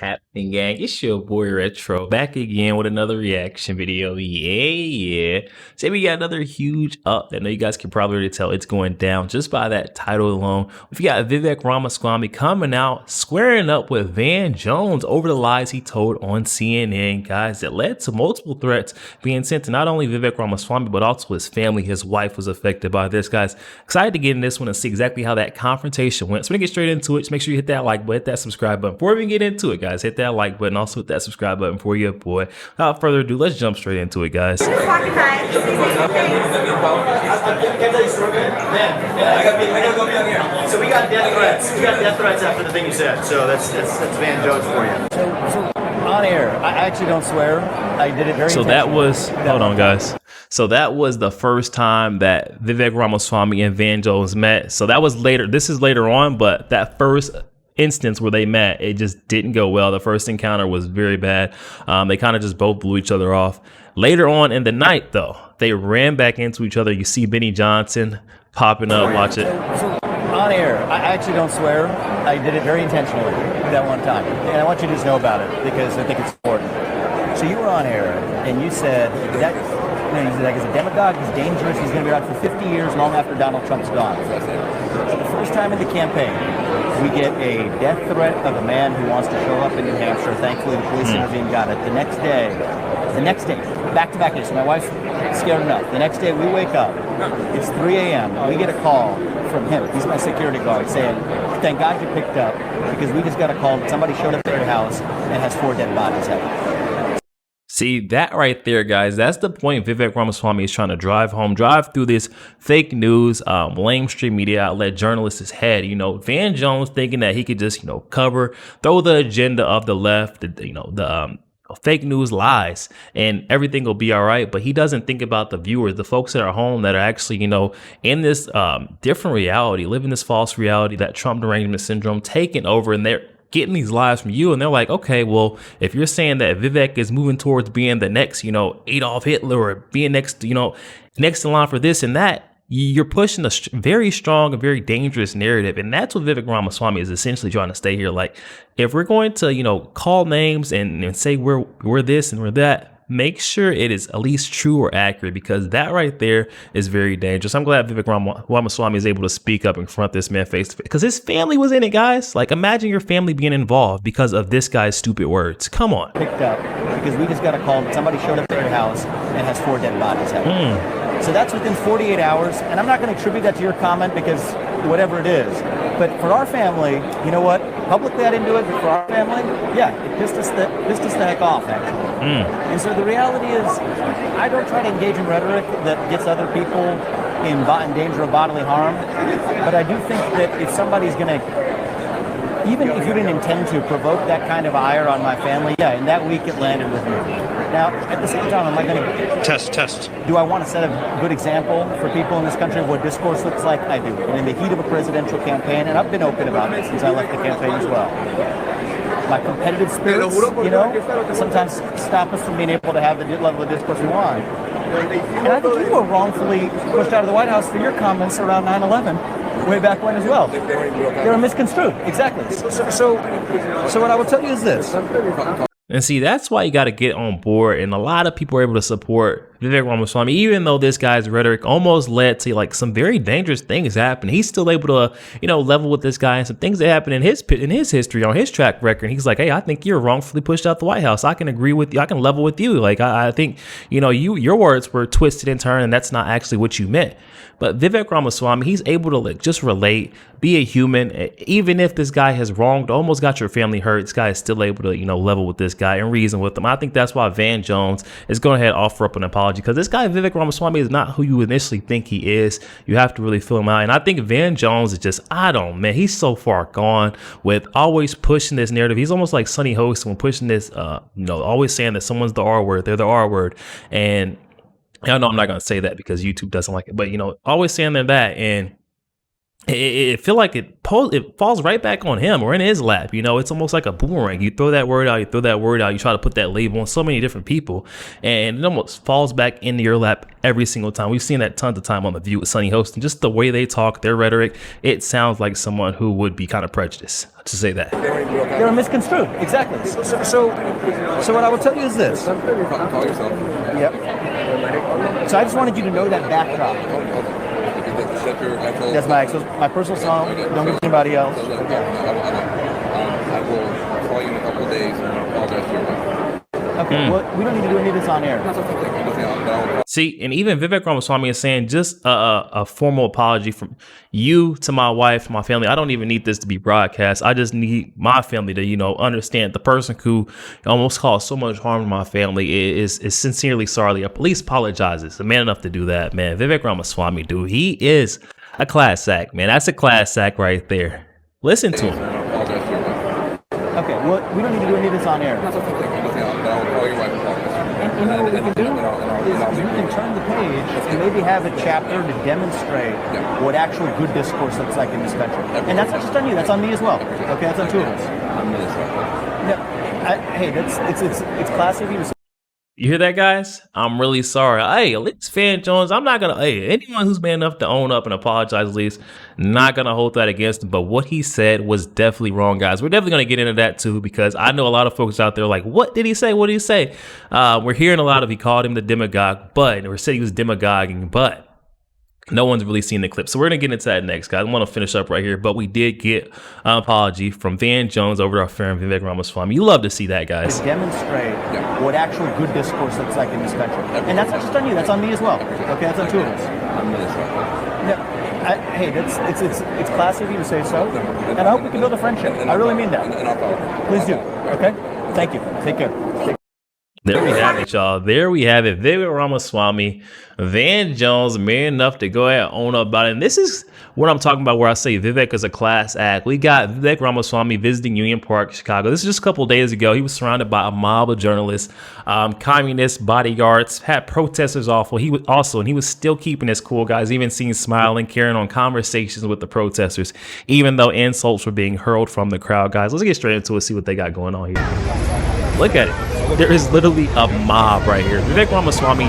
happening, gang? It's your boy Retro back again with another reaction video. Yeah. Today we got another huge update. I know you guys can probably already tell it's going down just by that title alone. We've got Vivek Ramaswamy coming out, squaring up with Van Jones over the lies he told on CNN, guys, that led to multiple threats being sent to not only Vivek Ramaswamy, but also his family. His wife was affected by this, guys. Excited to get in this one and see exactly how that confrontation went. So we're gonna get straight into it. Just make sure you hit that like button, hit that subscribe button. Before we get into it, guys, hit that like button, also hit that subscribe button for your boy. Without further ado, let's jump straight into it, guys. So we got death threats. We got death threats after the thing you said. So that's Van Jones for you. So on air, I actually don't swear. I did it very. So that was hold on, guys. So that was the first time that Vivek Ramaswamy and Van Jones met. So that was later. This is later on, but that first instance where they met, it just didn't go well. The first encounter was very bad. They kind of just both blew each other off. Later on in the night, though, they ran back into each other. You see Benny Johnson popping up. Watch it. So on air, I actually don't swear. I did it very intentionally that one time, and I want you to just know about it because I think it's important. So you were on air, and you said that he's a demagogue, he's dangerous, he's going to be around for 50 years, long after Donald Trump's gone. For the first time in the campaign, we get a death threat of a man who wants to show up in New Hampshire. Thankfully, the police intervened, got it. The next day, back-to-back days, my wife's scared enough. The next day, we wake up, it's 3 a.m., we get a call from him. He's my security guard saying, thank God you picked up, because we just got a call that somebody showed up at their house and has 4 dead bodies out. See, that right there, guys, that's the point Vivek Ramaswamy is trying to drive home, drive through this fake news, lamestream media outlet journalist's head. You know, Van Jones thinking that he could just, throw the agenda of the left, the fake news lies and everything will be all right. But he doesn't think about the viewers, the folks that are home that are actually, in this different reality, living this false reality, that Trump derangement syndrome taking over, and they're getting these lies from you, and they're like, okay, well, if you're saying that Vivek is moving towards being the next, Adolf Hitler, or being next in line for this and that, you're pushing a very strong and very dangerous narrative. And that's what Vivek Ramaswamy is essentially trying to stay here. Like, if we're going to, call names and say we're this and we're that, make sure it is at least true or accurate, because that right there is very dangerous. I'm glad Vivek Ramaswamy is able to speak up and confront this man face to face, because his family was in it, guys. Like, imagine your family being involved because of this guy's stupid words. Come on. Picked up because we just got a call that somebody showed up at their house and has 4 dead bodies out. So that's within 48 hours. And I'm not going to attribute that to your comment, because whatever it is. But for our family, you know what? Publicly I didn't do it, but for our family, yeah, it pissed us the heck off, actually. And so the reality is, I don't try to engage in rhetoric that gets other people in danger of bodily harm. But I do think that if somebody's going to, even if you didn't intend to, provoke that kind of ire on my family, yeah, in that week it landed with me. Now, at the same time, am I going to test? Do I want to set a good example for people in this country of what discourse looks like? I do. And in the heat of a presidential campaign, and I've been open about it since I left the campaign as well, my competitive spirits, sometimes stop us from being able to have the level of discourse we want. And I think you were wrongfully pushed out of the White House for your comments around 9/11. Way back when as well. They were misconstrued. Exactly. So what I will tell you is this. And see, that's why you got to get on board. And a lot of people are able to support Vivek Ramaswamy, even though this guy's rhetoric almost led to like some very dangerous things happen. He's still able to, level with this guy, and some things that happened in his history, on his track record. He's like, hey, I think you're wrongfully pushed out the White House. I can agree with you. I can level with you. Like, I think, your words were twisted and turned, and that's not actually what you meant. But Vivek Ramaswamy, he's able to just relate, be a human. Even if this guy has wronged, almost got your family hurt, this guy is still able to, level with this guy and reason with him. I think that's why Van Jones is going ahead and offer up an apology, because this guy, Vivek Ramaswamy, is not who you initially think he is. You have to really feel him out. And I think Van Jones is just, he's so far gone with always pushing this narrative. He's almost like Sonny Host when pushing this, always saying that someone's the R word, they're the R word. And I know I'm not going to say that because YouTube doesn't like it, but, always saying they're that. And it feel like it falls right back on him or in his lap. You know, it's almost like a boomerang. You throw that word out, you try to put that label on so many different people, and it almost falls back into your lap every single time. We've seen that tons of time on The View with Sonny hosting. Just the way they talk, their rhetoric, it sounds like someone who would be kind of prejudiced, to say that. They're misconstrued. Exactly. So what I will tell you is this. Yep. So I just wanted you to know that backdrop. That's my personal song. Don't give it to anybody else. I will call you in a couple of days and apologize to your wife. Okay, well, we don't need to do any of this on air. See, and even Vivek Ramaswamy is saying just a formal apology from you to my wife, my family. I don't even need this to be broadcast. I just need my family to, understand the person who almost caused so much harm to my family is sincerely sorry. At least apologizes. A man enough to do that, man. Vivek Ramaswamy, dude, he is a class act, man. That's a class act right there. Listen to him. Okay, well, we don't need to do any of this on air. And what we can do is we can turn the page and maybe have a chapter to demonstrate what actual good discourse looks like in this country. And that's not just on you, that's on me as well. Okay, that's on two of us. Hey, it's classy of you to say. You hear that, guys? I'm really sorry. Hey, at least Van Jones, I'm not going to, anyone who's man enough to own up and apologize, at least, not going to hold that against him. But what he said was definitely wrong, guys. We're definitely going to get into that, too, because I know a lot of folks out there like, what did he say? What did he say? We're hearing a lot of, he called him the demagogue, or said he was demagoguing, but no one's really seen the clip. So we're going to get into that next, guys. I want to finish up right here, but we did get an apology from Van Jones over to our friend Vivek Ramaswamy. You love to see that, guys. To demonstrate what actual good discourse looks like in this country. And that's not just on you, that's on me as well. Okay, that's on two of us. Hey, it's classy of you to say so. And I hope we can build a friendship. I really mean that. Please do. Okay? Thank you. Take care. There we have it, y'all. There we have it. Vivek Ramaswamy, Van Jones, man enough to go ahead and own up about it. And this is what I'm talking about where I say Vivek is a class act. We got Vivek Ramaswamy visiting Union Park, Chicago. This is just a couple of days ago. He was surrounded by a mob of journalists, communists, bodyguards, had protesters awful. He was still keeping his cool, guys, even seen smiling, carrying on conversations with the protesters, even though insults were being hurled from the crowd, guys. Let's get straight into it, see what they got going on here. Look at it. There is literally a mob right here. Vivek Ramaswamy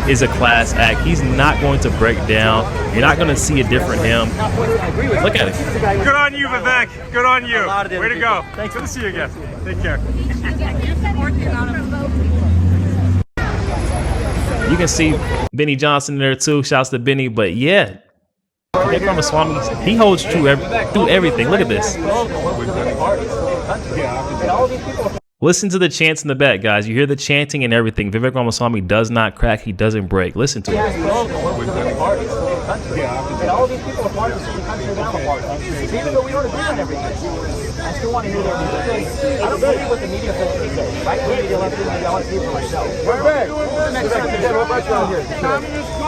is a class act. He's not going to break down. You're not going to see a different him. Look at it. Good on you, Vivek. Good on you. Way to go. Thanks. Good to see you again. Take care. You can see Benny Johnson there too. Shouts to Benny. But yeah, Vivek Ramaswamy, he holds true through everything. Look at this. Listen to the chants in the back, guys. You hear the chanting and everything. Vivek Ramaswamy does not crack. He doesn't break. Listen to it. And all these people are part of the country now, even though we don't agree on everything. I still want to hear their views. I don't believe what the media says they say. Right? The media left it, I want to see it for myself.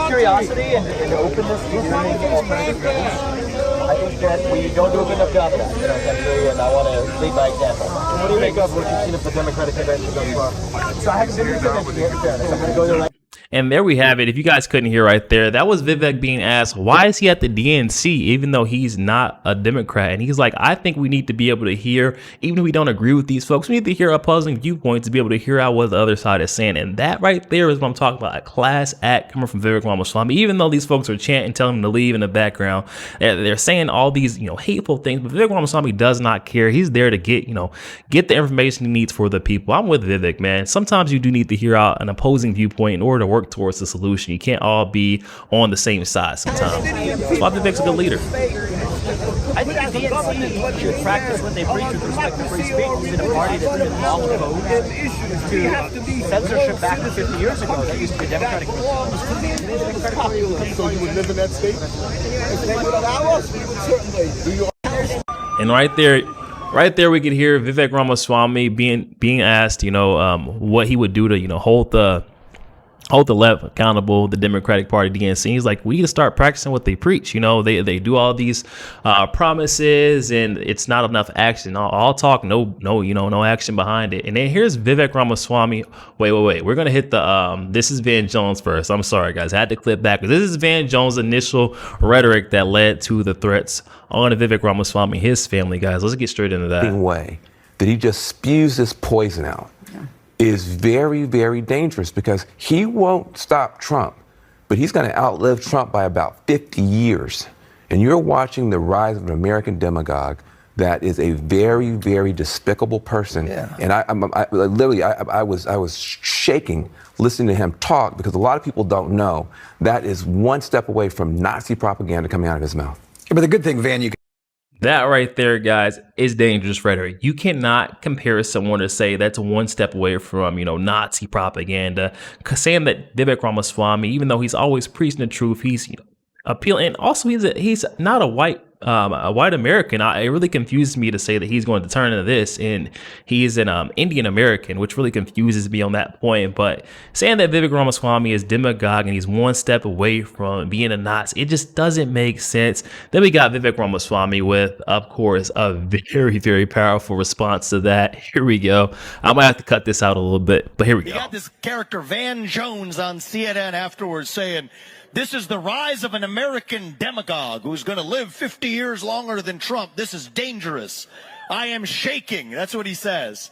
Curiosity and openness to hearing alternative views. I think that we don't do a good enough job of that in our country, and I want to lead by example. What do you make of what you've seen of the Democratic convention thus far? So I haven't been to the convention yet, in fairness. I'm going to go there right. And there we have it. If you guys couldn't hear right there, that was Vivek being asked, why is he at the DNC, even though he's not a Democrat? And he's like, I think we need to be able to hear, even if we don't agree with these folks, we need to hear opposing viewpoints to be able to hear out what the other side is saying. And that right there is what I'm talking about, a class act coming from Vivek Ramaswamy. Even though these folks are chanting, telling him to leave in the background, they're saying all these, hateful things, but Vivek Ramaswamy does not care. He's there to get the information he needs for the people. I'm with Vivek, man. Sometimes you do need to hear out an opposing viewpoint in order to work towards the solution. You can't all be on the same side sometimes. So I think Vivek's a good leader. I think the DNC should practice what they preach with respect to free speech. It's been a party that's been long opposed to censorship back to 50 years ago. That used to be Democratic. So you would live in that state? If they would allow us, we would certainly do your. And right there we could hear Vivek Ramaswamy being asked, what he would do to, hold hold the left accountable, the Democratic Party, DNC. He's like, we need to start practicing what they preach. You know, they do all these promises, and it's not enough action. All talk, no action behind it. And then here's Vivek Ramaswamy. Wait. We're gonna hit the this is Van Jones first. I'm sorry, guys, I had to clip back. This is Van Jones' initial rhetoric that led to the threats on Vivek Ramaswamy, his family. Guys, let's get straight into that. Way that he just spews this poison out is very, very dangerous, because he won't stop Trump, but he's going to outlive Trump by about 50 years. And you're watching the rise of an American demagogue that is a very, very despicable person. Yeah. And I was shaking listening to him talk, because a lot of people don't know that is one step away from Nazi propaganda coming out of his mouth. Yeah, but the good thing, Van, that right there, guys, is dangerous rhetoric. You cannot compare someone to say that's one step away from, Nazi propaganda. Saying that Vivek Ramaswamy, even though he's always preaching the truth, he's appealing. And also, he's not a white American. It really confuses me to say that he's going to turn into this, and he's an Indian American, which really confuses me on that point. But saying that Vivek Ramaswamy is demagogue and he's one step away from being a Nazi, it just doesn't make sense. Then we got Vivek Ramaswamy with, of course, a very, very powerful response to that. Here we go. I might have to cut this out a little bit, but here we go. You got this character Van Jones on CNN afterwards saying, "This is the rise of an American demagogue who's going to live 50 years longer than Trump. This is dangerous. I am shaking." That's what he says.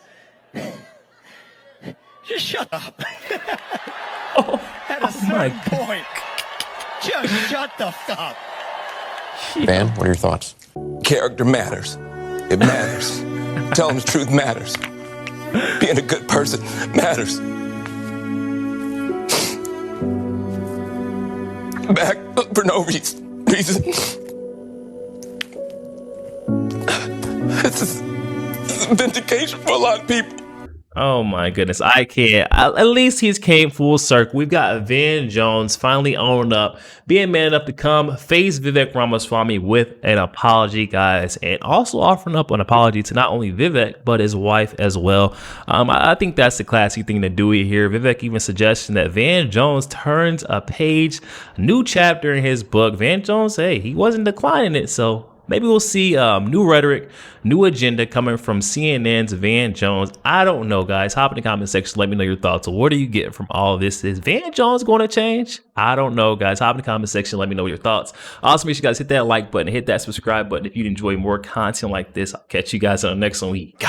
Just shut up. At a certain point, just shut the fuck up. Van, what are your thoughts? Character matters. It matters. Telling the truth matters. Being a good person matters. Back for no reason. This is vindication for a lot of people. Oh my goodness, I can't. At least he's came full circle. We've got Van Jones finally owned up, being man enough to come face Vivek Ramaswamy with an apology, guys, and also offering up an apology to not only Vivek but his wife as well. I think that's the classy thing to do here. Vivek even suggesting that Van Jones turns a page, a new chapter in his book. Van Jones, hey, he wasn't declining it, so maybe we'll see new rhetoric, new agenda coming from CNN's Van Jones. I don't know, guys. Hop in the comment section. Let me know your thoughts. What do you get from all of this? Is Van Jones going to change? I don't know, guys. Hop in the comment section. Let me know your thoughts. Also, make sure you guys hit that like button, hit that subscribe button if you'd enjoy more content like this. I'll catch you guys on the next one. We go.